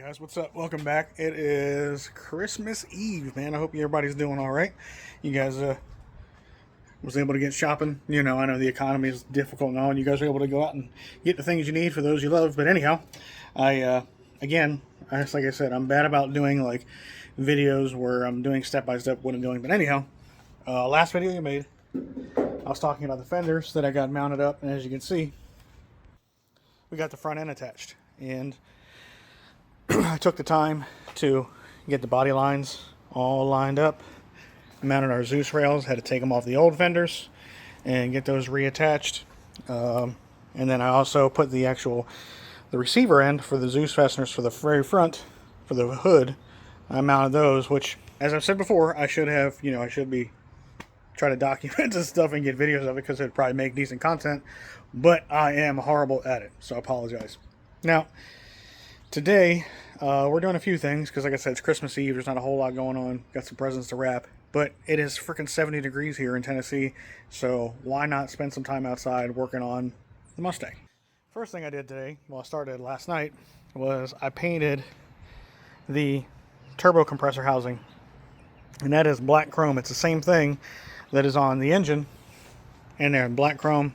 Guys, what's up? Welcome back. It is Christmas Eve, man. I hope everybody's doing all right. You guys was able to get shopping. You know, I know the economy is difficult now, and you guys were able to go out and get the things you need for those you love. But anyhow, again, like I said, I'm bad about doing like videos where I'm doing step by step what I'm doing. But anyhow, last video you made, I was talking about the fenders that I got mounted up, and as you can see, we got the front end attached, and I took the time to get the body lines all lined up, mounted our Zeus rails, had to take them off the old fenders and get those reattached. And then I also put the receiver end for the Zeus fasteners for the very front, for the hood. I mounted those, which, as I've said before, I should have, I should be try to document this stuff and get videos of it because it'd probably make decent content, but I am horrible at it, so I apologize. Now, today, we're doing a few things, because like I said, it's Christmas Eve, there's not a whole lot going on, got some presents to wrap, but it is freaking 70 degrees here in Tennessee, so why not spend some time outside working on the Mustang? First thing I did today, well, I started last night, was I painted the turbo compressor housing, and that is black chrome. It's the same thing that is on the engine, and they're in black chrome,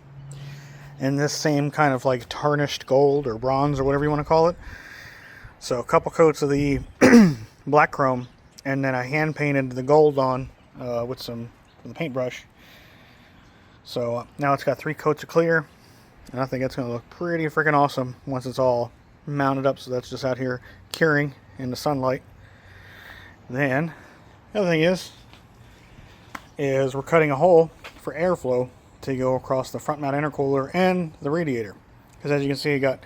and this same kind of like tarnished gold or bronze or whatever you want to call it. So a couple coats of the black chrome, and then I hand painted the gold on with the paintbrush. So now it's got 3 coats of clear, and I think it's going to look pretty freaking awesome once it's all mounted up. So that's just out here curing in the sunlight. Then the other thing is we're cutting a hole for airflow to go across the front mount intercooler and the radiator, because as you can see, I got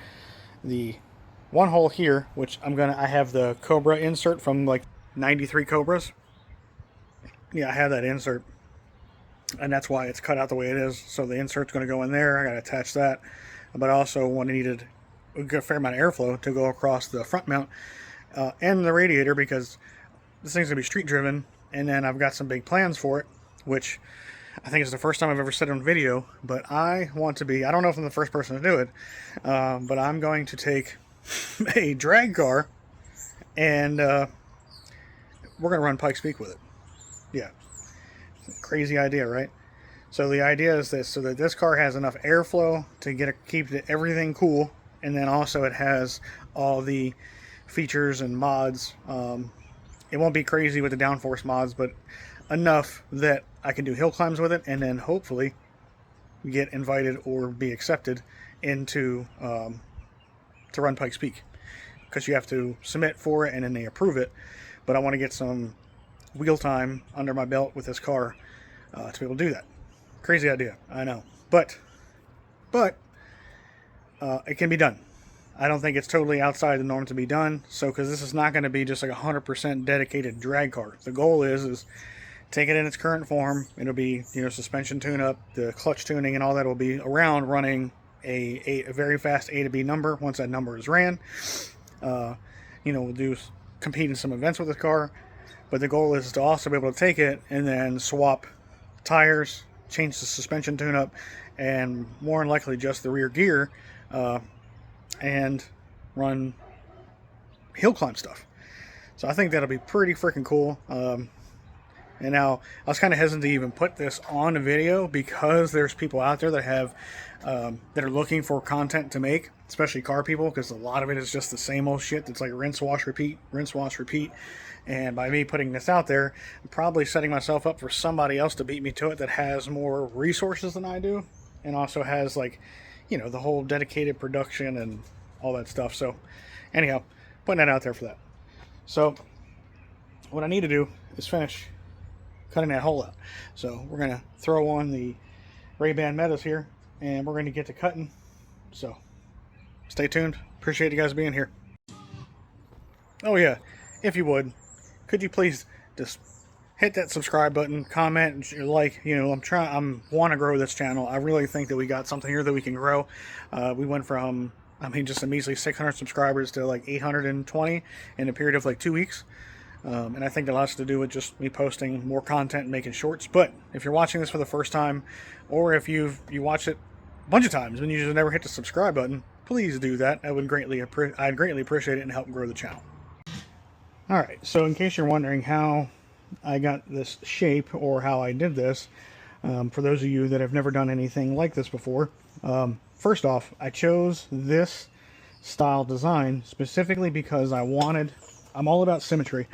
the one hole here, which I have the Cobra insert from like 93 Cobras. Yeah, I have that insert, and that's why it's cut out the way it is. So the insert's going to go in there. I got to attach that, but I also needed a fair amount of airflow to go across the front mount and the radiator, because this thing's going to be street driven, and then I've got some big plans for it, which I think it's the first time I've ever said on video, but I want to be, I don't know if I'm the first person to do it, but I'm going to take a drag car, and we're going to run Pikes Peak with it. Yeah. Crazy idea, right? So the idea is this, so that this car has enough airflow to keep everything cool, and then also it has all the features and mods. It won't be crazy with the downforce mods, but enough that I can do hill climbs with it, and then hopefully get invited or be accepted into to run Pikes Peak, because you have to submit for it and then they approve it. But I want to get some wheel time under my belt with this car to be able to do that. Crazy idea, I know, but it can be done. I don't think it's totally outside the norm to be done. So, because this is not going to be just like 100% dedicated drag car. The goal is take it in its current form. It'll be, suspension tune-up, the clutch tuning, and all that will be around running a very fast A to B number once that number is ran. We'll compete in some events with the car, but the goal is to also be able to take it and then swap tires, change the suspension tune-up, and more than likely just the rear gear, and run hill climb stuff. So I think that'll be pretty freaking cool. And now, I was kind of hesitant to even put this on a video, because there's people out there that have that are looking for content to make, especially car people, because a lot of it is just the same old shit that's like rinse, wash, repeat, rinse, wash, repeat. And by me putting this out there, I'm probably setting myself up for somebody else to beat me to it that has more resources than I do, and also has the whole dedicated production and all that stuff. So anyhow, putting that out there for that. So what I need to do is finish cutting that hole out. So we're going to throw on the Ray-Ban Metas here, and we're going to get to cutting. So stay tuned. Appreciate you guys being here. Oh yeah, if you would, could you please just hit that subscribe button, comment, like, I'm want to grow this channel. I really think that we got something here that we can grow. We went from, just a measly 600 subscribers to like 820 in a period of like 2 weeks. And I think that has to do with just me posting more content and making shorts. But if you're watching this for the first time, or if you watched it a bunch of times and you just never hit the subscribe button, please do that. I'd greatly appreciate it and help grow the channel. Alright, so in case you're wondering how I got this shape or how I did this, for those of you that have never done anything like this before, first off, I chose this style design specifically because I'm all about symmetry,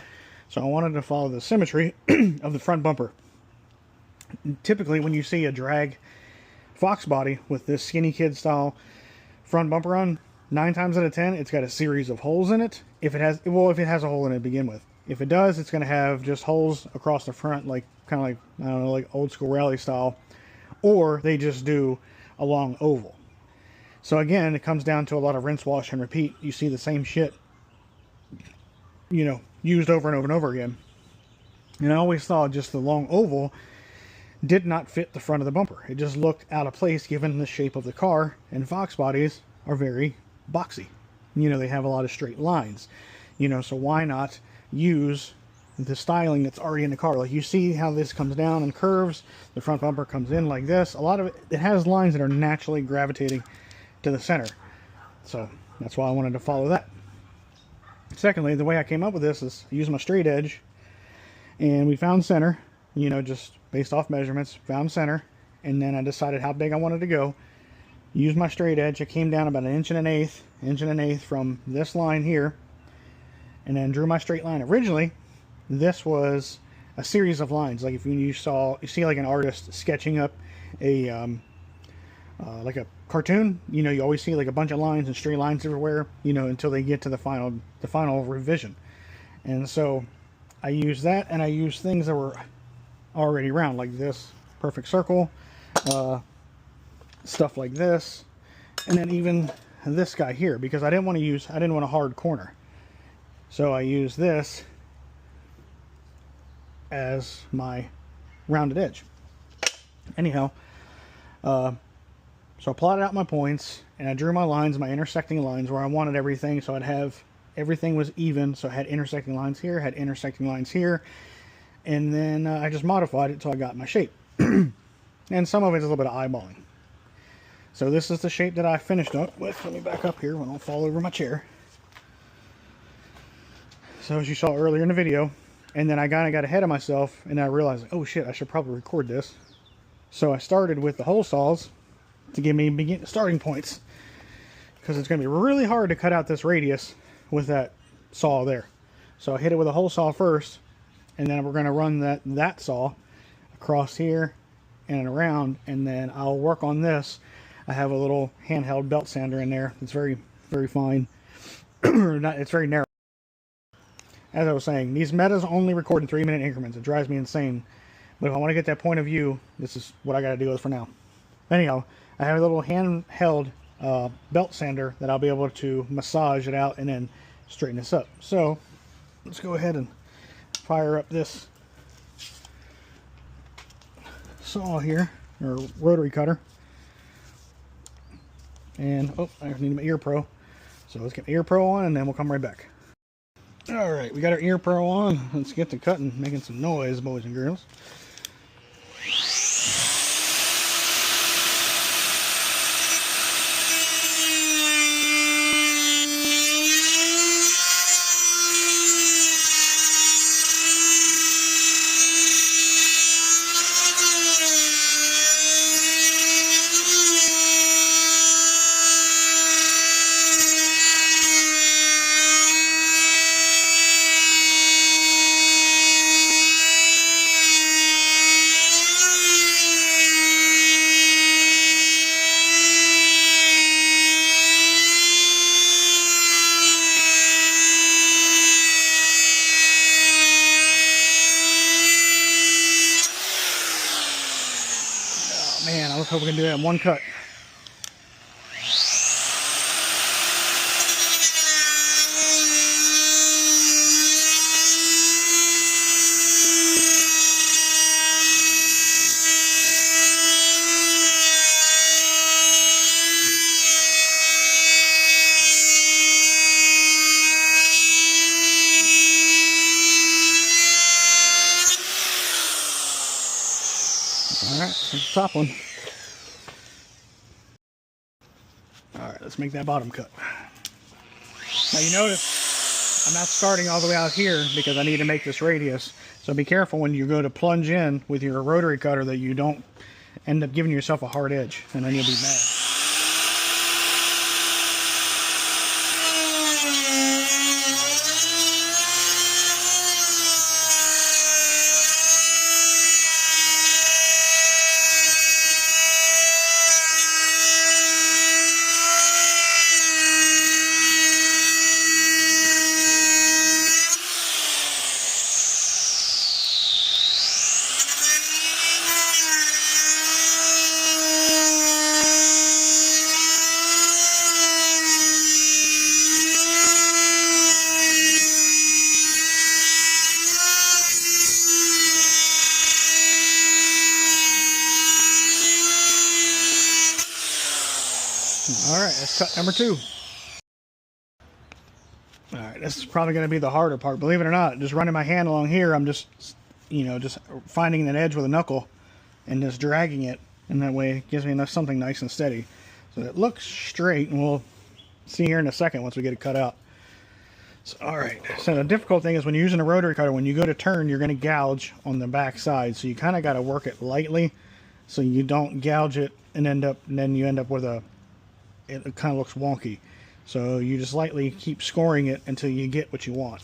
so I wanted to follow the symmetry of the front bumper. Typically when you see a drag Fox body with this skinny kid style front bumper on, 9 times out of 10 it's got a series of holes in it. If it has a hole in it to begin with. If it does, it's going to have just holes across the front, like kind of like, I don't know, like old school rally style, or they just do a long oval. So again, it comes down to a lot of rinse, wash, and repeat. You see the same shit, you know, used over and over and over again. And I always thought just the long oval did not fit the front of the bumper. It just looked out of place given the shape of the car, and Fox bodies are very boxy. You know, they have a lot of straight lines. You know, so why not use the styling that's already in the car? Like you see how this comes down and curves, the front bumper comes in like this. A lot of it has lines that are naturally gravitating to the center. So that's why I wanted to follow that. Secondly, the way I came up with this is I used my straight edge, and we found center, you know, just based off measurements, found center, and then I decided how big I wanted to go. Used my straight edge. I came down about 1 1/8 from this line here, and then drew my straight line. Originally, this was a series of lines. Like if you see like an artist sketching up a like a cartoon, you know, you always see like a bunch of lines and straight lines everywhere, you know, until they get to the final revision. And so I used that, and I used things that were already round, like this perfect circle, stuff like this, and then even this guy here, because I didn't want a hard corner. So I used this as my rounded edge. Anyhow, so I plotted out my points, and I drew my lines, my intersecting lines, where I wanted everything. So I'd have everything was even. So I had intersecting lines here, had intersecting lines here, and then I just modified it until I got my shape. And some of it's a little bit of eyeballing. So this is the shape that I finished up with. Let me back up here when I'll fall over my chair. So as you saw earlier in the video, and then I kind of got ahead of myself, and I realized, oh shit, I should probably record this. So I started with the hole saws to give me starting points, because it's going to be really hard to cut out this radius with that saw there. So I hit it with a hole saw first, and then we're going to run that saw across here and around, and then I'll work on this. I have a little handheld belt sander in there. It's very, very fine. It's very narrow. As I was saying, these metas only record in 3-minute increments. It drives me insane. But if I want to get that point of view, this is what I got to deal with for now. Anyhow, I have a little handheld belt sander that I'll be able to massage it out and then straighten this up. So let's go ahead and fire up this saw here, or rotary cutter. And oh, I need my ear pro. So let's get my ear pro on, and then we'll come right back. All right, we got our ear pro on. Let's get to cutting, making some noise, boys and girls. Man, I was hoping we could do that in one cut. Alright, here's the top one. Alright, let's make that bottom cut. Now you notice I'm not starting all the way out here because I need to make this radius. So be careful when you go to plunge in with your rotary cutter that you don't end up giving yourself a hard edge, and then you'll be mad. Alright, that's cut number 2. Alright, this is probably going to be the harder part. Believe it or not, just running my hand along here, I'm just, just finding an edge with a knuckle and just dragging it. And that way it gives me something nice and steady. So it looks straight, and we'll see here in a second once we get it cut out. So, alright, so the difficult thing is when you're using a rotary cutter, when you go to turn, you're going to gouge on the back side. So you kind of got to work it lightly so you don't gouge it and then you end up with it kind of looks wonky. So you just lightly keep scoring it until you get what you want.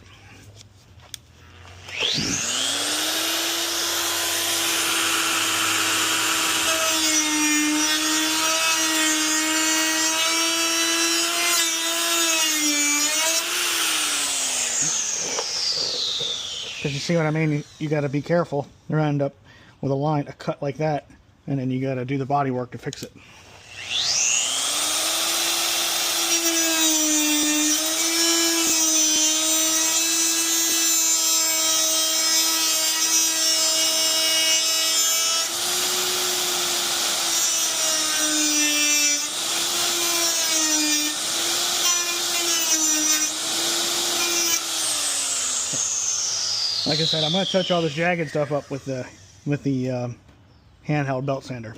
Because you see what I mean? You got to be careful. You're going to end up with a cut like that, and then you got to do the body work to fix it. Like I said, I'm going to touch all this jagged stuff up with the handheld belt sander.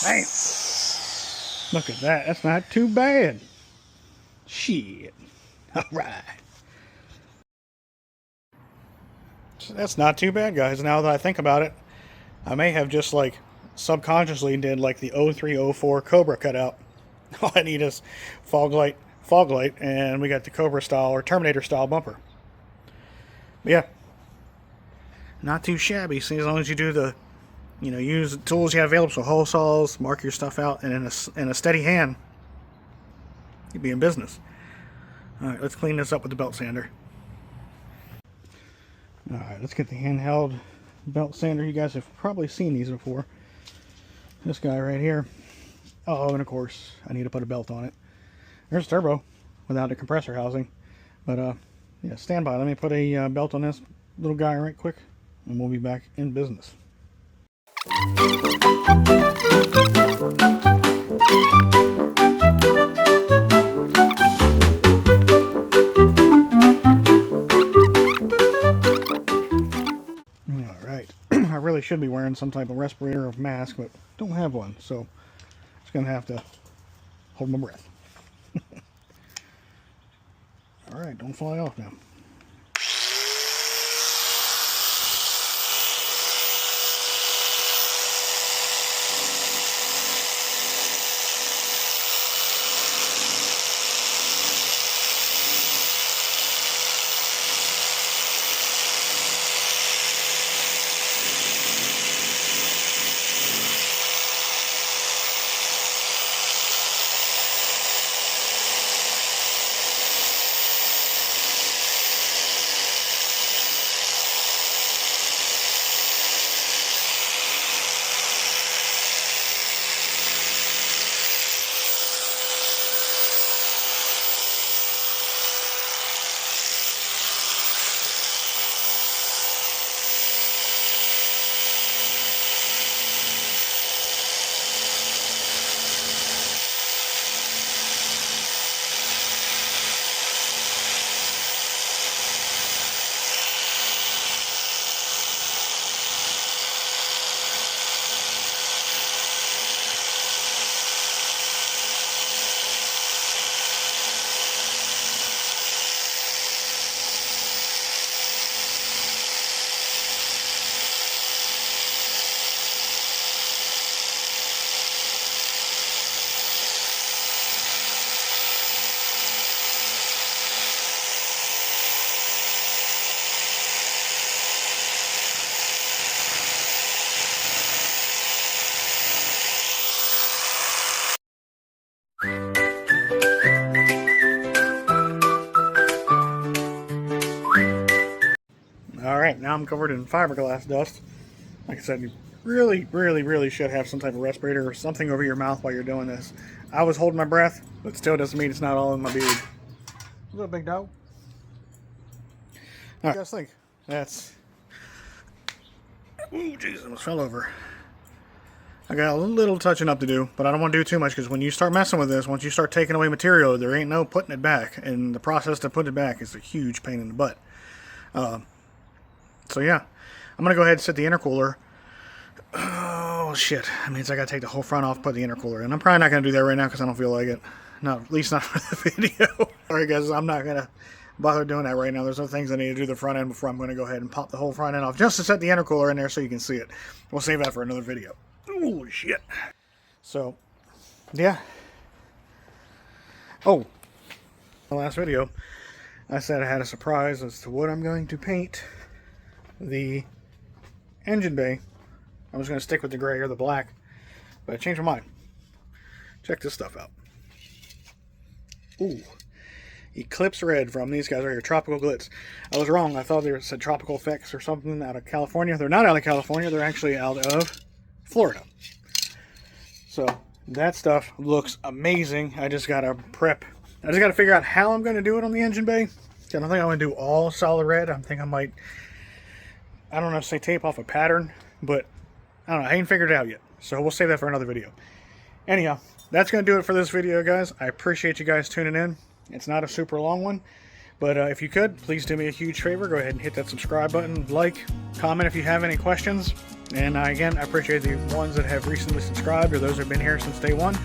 Bam! Look at that. That's not too bad. Shit. Alright. So that's not too bad, guys. Now that I think about it, I may have just like subconsciously did like the 0304 Cobra cutout. All I need is fog light, and we got the Cobra style or Terminator style bumper. But yeah. Not too shabby. See, as long as you do the use the tools you have available, so hole saws, mark your stuff out, and in a steady hand, you'd be in business. Alright, let's clean this up with the belt sander. Alright, let's get the handheld belt sander. You guys have probably seen these before. This guy right here. Oh, and of course, I need to put a belt on it. There's turbo without a compressor housing. But, yeah, stand by. Let me put a belt on this little guy right quick, and we'll be back in business. Alright, I really should be wearing some type of respirator or mask, but don't have one, so just gonna have to hold my breath. Alright, don't fly off now. now I'm covered in fiberglass dust. Like I said, you really should have some type of respirator or something over your mouth while you're doing this. I was holding my breath, but still doesn't mean it's not all in my beard. What's up, big dog? All right, guys, think that's... Ooh, jeez, I almost fell over. I got a little touching up to do, but I don't want to do too much, because when you start messing with this, once you start taking away material, there ain't no putting it back, and the process to put it back is a huge pain in the butt. So yeah, I'm gonna go ahead and set the intercooler. Oh shit, that means I gotta take the whole front off, put the intercooler in. I'm probably not gonna do that right now because I don't feel like it. No, at least not for the video. Alright guys, I'm not gonna bother doing that right now. There's other things I need to do the front end before I'm gonna go ahead and pop the whole front end off just to set the intercooler in there so you can see it. We'll save that for another video. Oh shit. So yeah. Oh, the last video I said I had a surprise as to what I'm going to paint the engine bay. I was going to stick with the gray or the black, but I changed my mind. Check this stuff out. Ooh, Eclipse Red from these guys right here, Tropical Glitz. I was wrong. I thought they said Tropical Effects or something out of California. They're not out of California. They're actually out of Florida. So that stuff looks amazing. I just got to prep. I just got to figure out how I'm going to do it on the engine bay. I don't think I'm going to do all solid red. I think I might, I don't know, say tape off a pattern, but I don't know. I ain't figured it out yet. So we'll save that for another video. Anyhow, that's going to do it for this video, guys. I appreciate you guys tuning in. It's not a super long one, but if you could, please do me a huge favor. Go ahead and hit that subscribe button, like, comment if you have any questions. And again, I appreciate the ones that have recently subscribed or those that have been here since day one.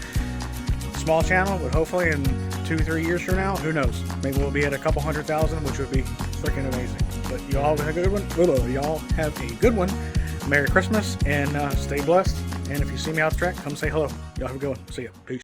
Small channel, but hopefully in 2-3 years from now, who knows? Maybe we'll be at a couple 100,000, which would be freaking amazing. But y'all have a good one. Y'all have a good one. Merry Christmas and stay blessed. And if you see me out the track, come say hello. Y'all have a good one. See ya. Peace.